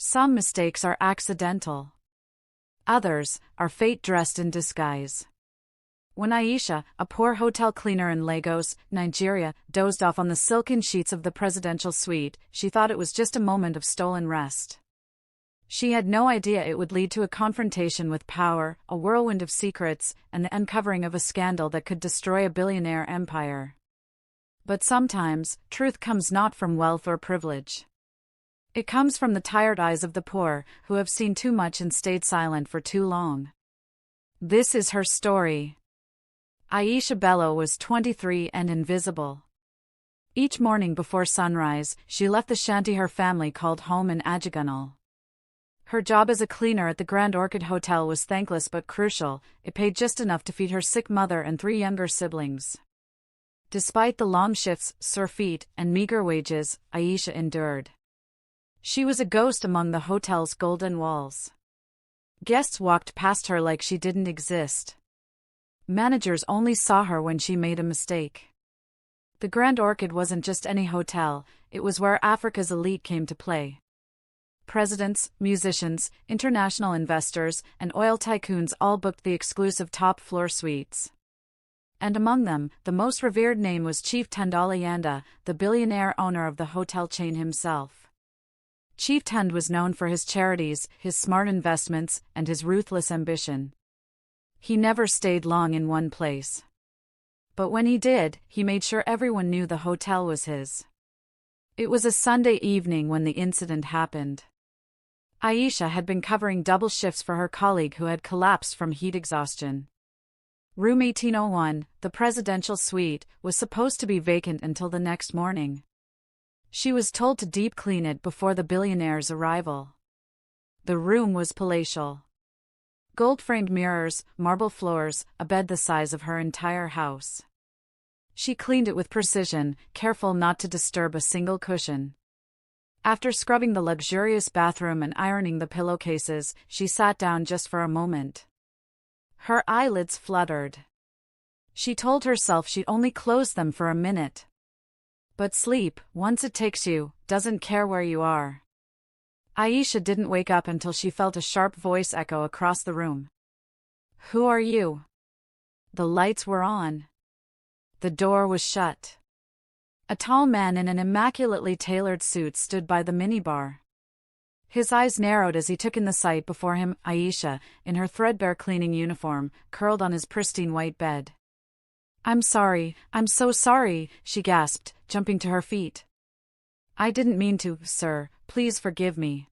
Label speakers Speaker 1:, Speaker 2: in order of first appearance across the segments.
Speaker 1: Some mistakes are accidental. Others are fate dressed in disguise. When Aisha, a poor hotel cleaner in Lagos, Nigeria, dozed off on the silken sheets of the presidential suite, she thought it was just a moment of stolen rest. She had no idea it would lead to a confrontation with power, a whirlwind of secrets, and the uncovering of a scandal that could destroy a billionaire empire. But sometimes, truth comes not from wealth or privilege. It comes from the tired eyes of the poor, who have seen too much and stayed silent for too long. This is her story. Aisha Bello was 23 and invisible. Each morning before sunrise, she left the shanty her family called home in Ajigunle. Her job as a cleaner at the Grand Orchid Hotel was thankless but crucial. It paid just enough to feed her sick mother and 3 younger siblings. Despite the long shifts, sore feet, and meager wages, Aisha endured. She was a ghost among the hotel's golden walls. Guests walked past her like she didn't exist. Managers only saw her when she made a mistake. The Grand Orchid wasn't just any hotel, it was where Africa's elite came to play. Presidents, musicians, international investors, and oil tycoons all booked the exclusive top-floor suites. And among them, the most revered name was Chief Tund Alayanda, the billionaire owner of the hotel chain himself. Chief Tund was known for his charities, his smart investments, and his ruthless ambition. He never stayed long in one place. But when he did, he made sure everyone knew the hotel was his. It was a Sunday evening when the incident happened. Aisha had been covering double shifts for her colleague who had collapsed from heat exhaustion. Room 1801, the presidential suite, was supposed to be vacant until the next morning. She was told to deep clean it before the billionaire's arrival. The room was palatial. Gold-framed mirrors, marble floors, a bed the size of her entire house. She cleaned it with precision, careful not to disturb a single cushion. After scrubbing the luxurious bathroom and ironing the pillowcases, she sat down just for a moment. Her eyelids fluttered. She told herself she'd only close them for a minute. But sleep, once it takes you, doesn't care where you are. Aisha didn't wake up until she felt a sharp voice echo across the room. "Who are you?" The lights were on. The door was shut. A tall man in an immaculately tailored suit stood by the minibar. His eyes narrowed as he took in the sight before him, Aisha, in her threadbare cleaning uniform, curled on his pristine white bed. I'm so sorry," she gasped, jumping to her feet. "I didn't mean to, sir, please forgive me."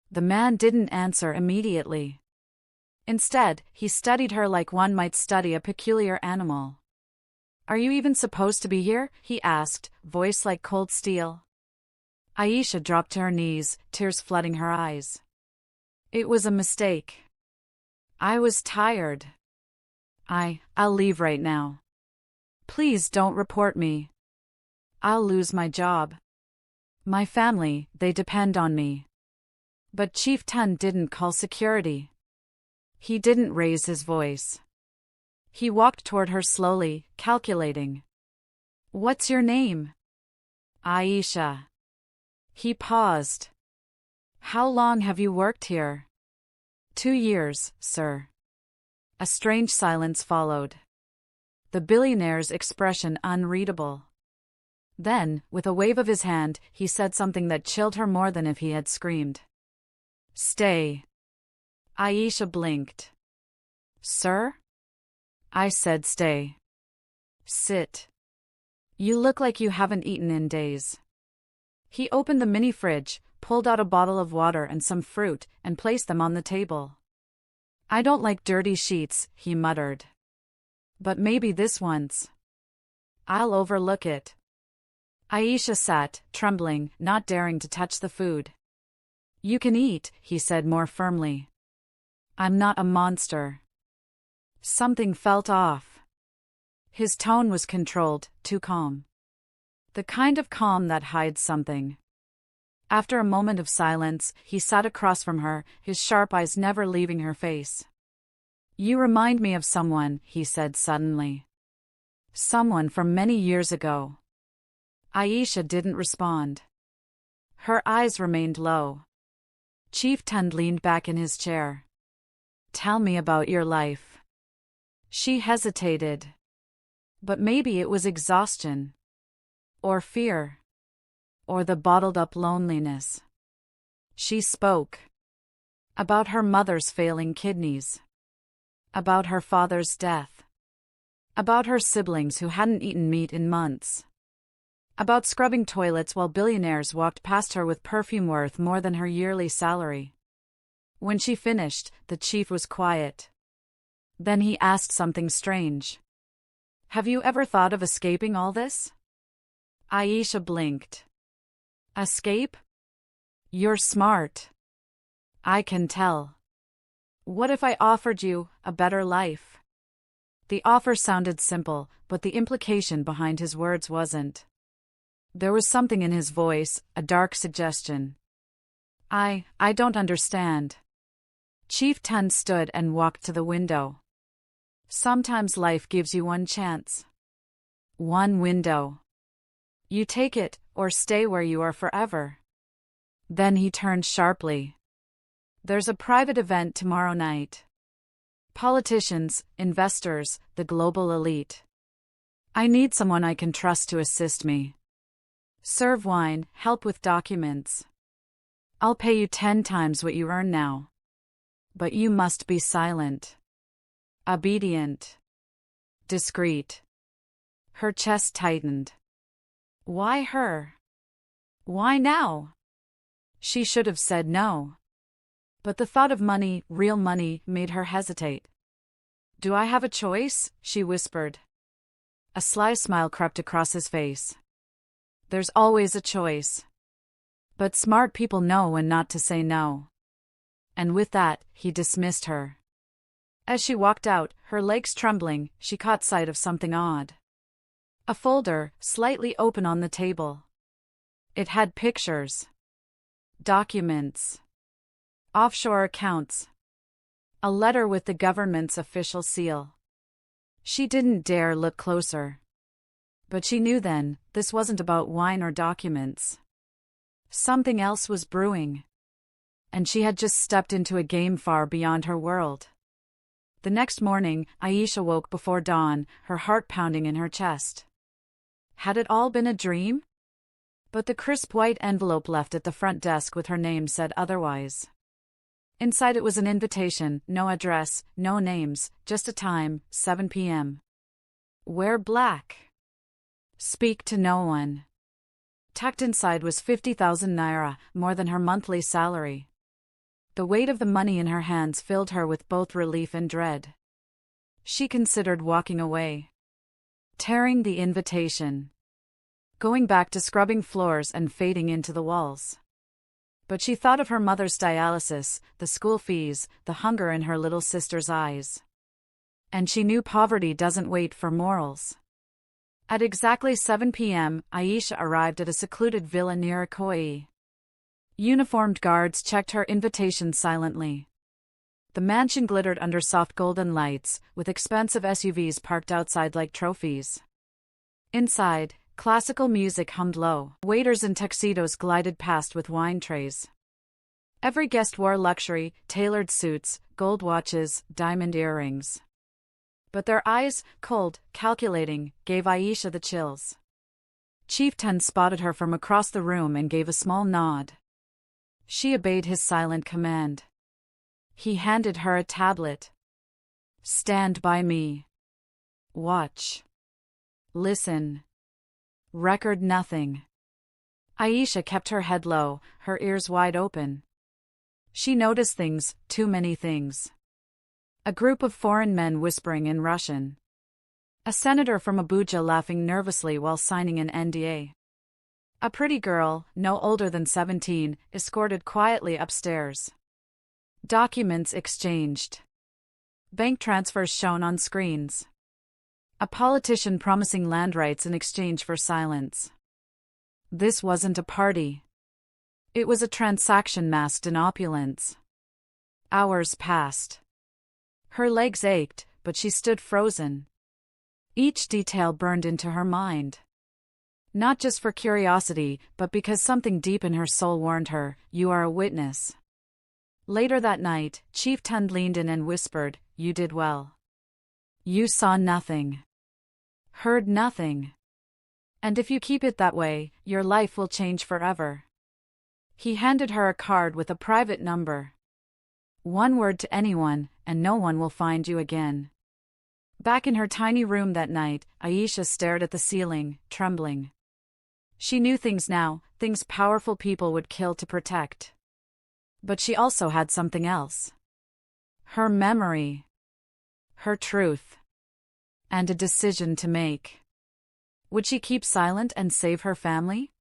Speaker 1: The man didn't answer immediately. Instead, he studied her like one might study a peculiar animal. "Are you even supposed to be here?" he asked, voice like cold steel. Aisha dropped to her knees, tears flooding her eyes. "It was a mistake. I was tired. I'll leave right now. Please don't report me. I'll lose my job. My family, they depend on me." But Chief Tund didn't call security. He didn't raise his voice. He walked toward her slowly, calculating. "What's your name?" "Aisha." He paused. "How long have you worked here?" 2 years, sir." A strange silence followed. The billionaire's expression unreadable. Then, with a wave of his hand, he said something that chilled her more than if he had screamed. "Stay." Aisha blinked. "Sir?" "I said stay. Sit. You look like you haven't eaten in days." He opened the mini fridge, pulled out a bottle of water and some fruit, and placed them on the table. "I don't like dirty sheets," he muttered. "But maybe this once. I'll overlook it." Aisha sat, trembling, not daring to touch the food. "You can eat," he said more firmly. "I'm not a monster." Something felt off. His tone was controlled, too calm. The kind of calm that hides something. After a moment of silence, he sat across from her, his sharp eyes never leaving her face. "You remind me of someone," he said suddenly. "Someone from many years ago." Aisha didn't respond. Her eyes remained low. Chief Tund leaned back in his chair. Tell me about your life. She hesitated. But maybe it was exhaustion. Or fear. Or the bottled-up loneliness. She spoke. About her mother's failing kidneys. About her father's death. About her siblings who hadn't eaten meat in months. About scrubbing toilets while billionaires walked past her with perfume worth more than her yearly salary. When she finished, the chief was quiet. Then he asked something strange. Have you ever thought of escaping all this? Aisha blinked. Escape? You're smart. I can tell. What if I offered you a better life? The offer sounded simple, but the implication behind his words wasn't. There was something in his voice, a dark suggestion. I don't understand. Chief Tund stood and walked to the window. Sometimes life gives you one chance. One window. You take it, or stay where you are forever. Then he turned sharply. There's a private event tomorrow night. Politicians, investors, the global elite. I need someone I can trust to assist me. Serve wine, help with documents. I'll pay you 10 times what you earn now. But you must be silent. Obedient. Discreet. Her chest tightened. Why her? Why now? She should have said no. But the thought of money, real money, made her hesitate. Do I have a choice? She whispered. A sly smile crept across his face. There's always a choice. But smart people know when not to say no. And with that, he dismissed her. As she walked out, her legs trembling, she caught sight of something odd. A folder, slightly open on the table. It had pictures. Documents. Offshore accounts. A letter with the government's official seal. She didn't dare look closer. But she knew then, this wasn't about wine or documents. Something else was brewing. And she had just stepped into a game far beyond her world. The next morning, Aisha woke before dawn, her heart pounding in her chest. Had it all been a dream? But the crisp white envelope left at the front desk with her name said otherwise. Inside it was an invitation, no address, no names, just a time, 7 p.m. Wear black. Speak to no one. Tucked inside was 50,000 naira, more than her monthly salary. The weight of the money in her hands filled her with both relief and dread. She considered walking away. Tearing the invitation. Going back to scrubbing floors and fading into the walls. But she thought of her mother's dialysis, the school fees, the hunger in her little sister's eyes. And she knew poverty doesn't wait for morals. At exactly 7 p.m., Aisha arrived at a secluded villa near Ikoyi. Uniformed guards checked her invitation silently. The mansion glittered under soft golden lights, with expensive SUVs parked outside like trophies. Inside, classical music hummed low. Waiters in tuxedos glided past with wine trays. Every guest wore luxury, tailored suits, gold watches, diamond earrings. But their eyes, cold, calculating, gave Aisha the chills. Chief Tund spotted her from across the room and gave a small nod. She obeyed his silent command. He handed her a tablet. Stand by me. Watch. Listen. Record nothing. Aisha kept her head low, her ears wide open. She noticed things, too many things. A group of foreign men whispering in Russian. A senator from Abuja laughing nervously while signing an NDA. A pretty girl, no older than 17, escorted quietly upstairs. Documents exchanged. Bank transfers shown on screens. A politician promising land rights in exchange for silence. This wasn't a party. It was a transaction masked in opulence. Hours passed. Her legs ached, but she stood frozen. Each detail burned into her mind. Not just for curiosity, but because something deep in her soul warned her, you are a witness. Later that night, Chief Tund leaned in and whispered, "You did well. You saw nothing. Heard nothing. And if you keep it that way, your life will change forever." He handed her a card with a private number. "One word to anyone, and no one will find you again." Back in her tiny room that night, Aisha stared at the ceiling, trembling. She knew things now, things powerful people would kill to protect. But she also had something else. Her memory. Her truth. And a decision to make. Would she keep silent and save her family?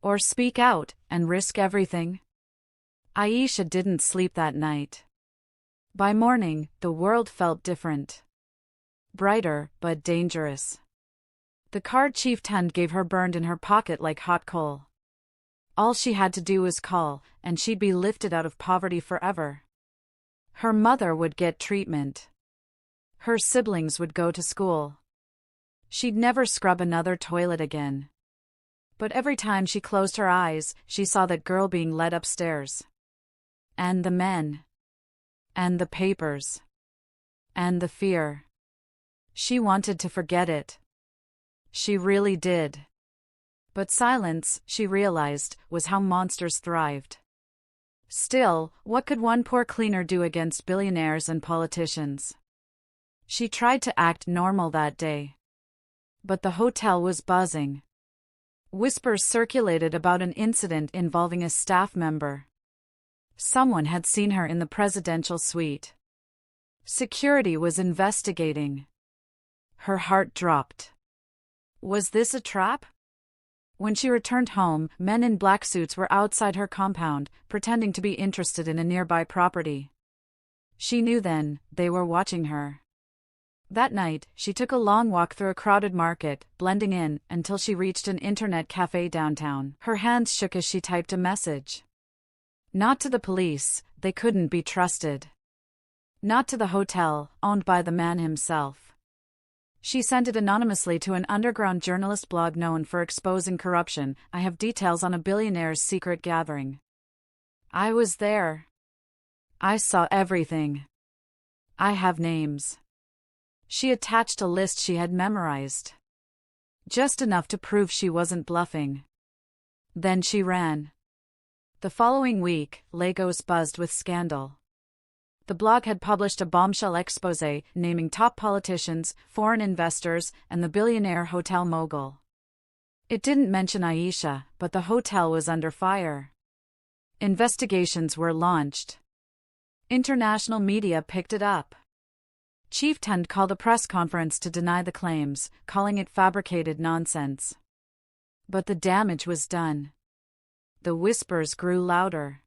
Speaker 1: Or speak out and risk everything? Aisha didn't sleep that night. By morning, the world felt different. Brighter, but dangerous. The card Chief Tund gave her burned in her pocket like hot coal. All she had to do was call, and she'd be lifted out of poverty forever. Her mother would get treatment. Her siblings would go to school. She'd never scrub another toilet again. But every time she closed her eyes, she saw that girl being led upstairs. And the men. And the papers. And the fear. She wanted to forget it. She really did. But silence, she realized, was how monsters thrived. Still, what could one poor cleaner do against billionaires and politicians? She tried to act normal that day. But the hotel was buzzing. Whispers circulated about an incident involving a staff member. Someone had seen her in the presidential suite. Security was investigating. Her heart dropped. Was this a trap? When she returned home, men in black suits were outside her compound, pretending to be interested in a nearby property. She knew then, they were watching her. That night, she took a long walk through a crowded market, blending in, until she reached an internet cafe downtown. Her hands shook as she typed a message. Not to the police, they couldn't be trusted. Not to the hotel, owned by the man himself. She sent it anonymously to an underground journalist blog known for exposing corruption. "I have details on a billionaire's secret gathering. I was there. I saw everything. I have names." She attached a list she had memorized. Just enough to prove she wasn't bluffing. Then she ran. The following week, Lagos buzzed with scandal. The blog had published a bombshell exposé naming top politicians, foreign investors, and the billionaire hotel mogul. It didn't mention Aisha, but the hotel was under fire. Investigations were launched. International media picked it up. Chief Tund called a press conference to deny the claims, calling it fabricated nonsense. But the damage was done. The whispers grew louder.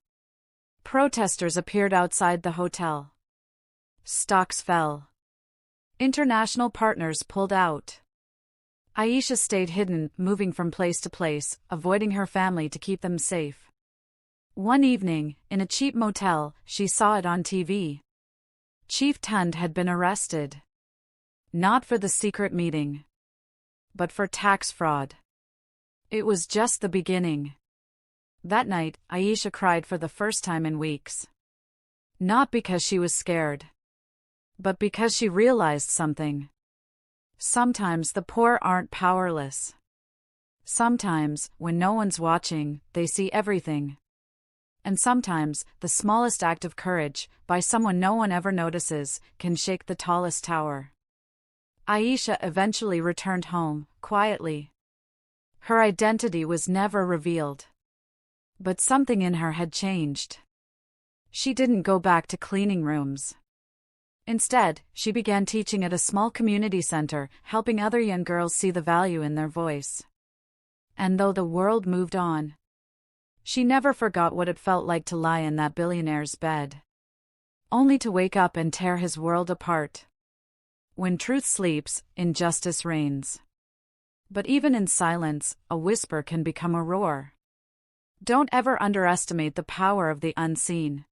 Speaker 1: Protesters appeared outside the hotel. Stocks fell. International partners pulled out. Aisha stayed hidden, moving from place to place, avoiding her family to keep them safe. One evening, in a cheap motel, she saw it on TV. Chief Tund had been arrested. Not for the secret meeting, but for tax fraud. It was just the beginning. That night, Aisha cried for the first time in weeks. Not because she was scared, but because she realized something. Sometimes the poor aren't powerless. Sometimes, when no one's watching, they see everything. And sometimes, the smallest act of courage, by someone no one ever notices, can shake the tallest tower. Aisha eventually returned home, quietly. Her identity was never revealed. But something in her had changed. She didn't go back to cleaning rooms. Instead, she began teaching at a small community center, helping other young girls see the value in their voice. And though the world moved on, she never forgot what it felt like to lie in that billionaire's bed. Only to wake up and tear his world apart. When truth sleeps, injustice reigns. But even in silence, a whisper can become a roar. Don't ever underestimate the power of the unseen.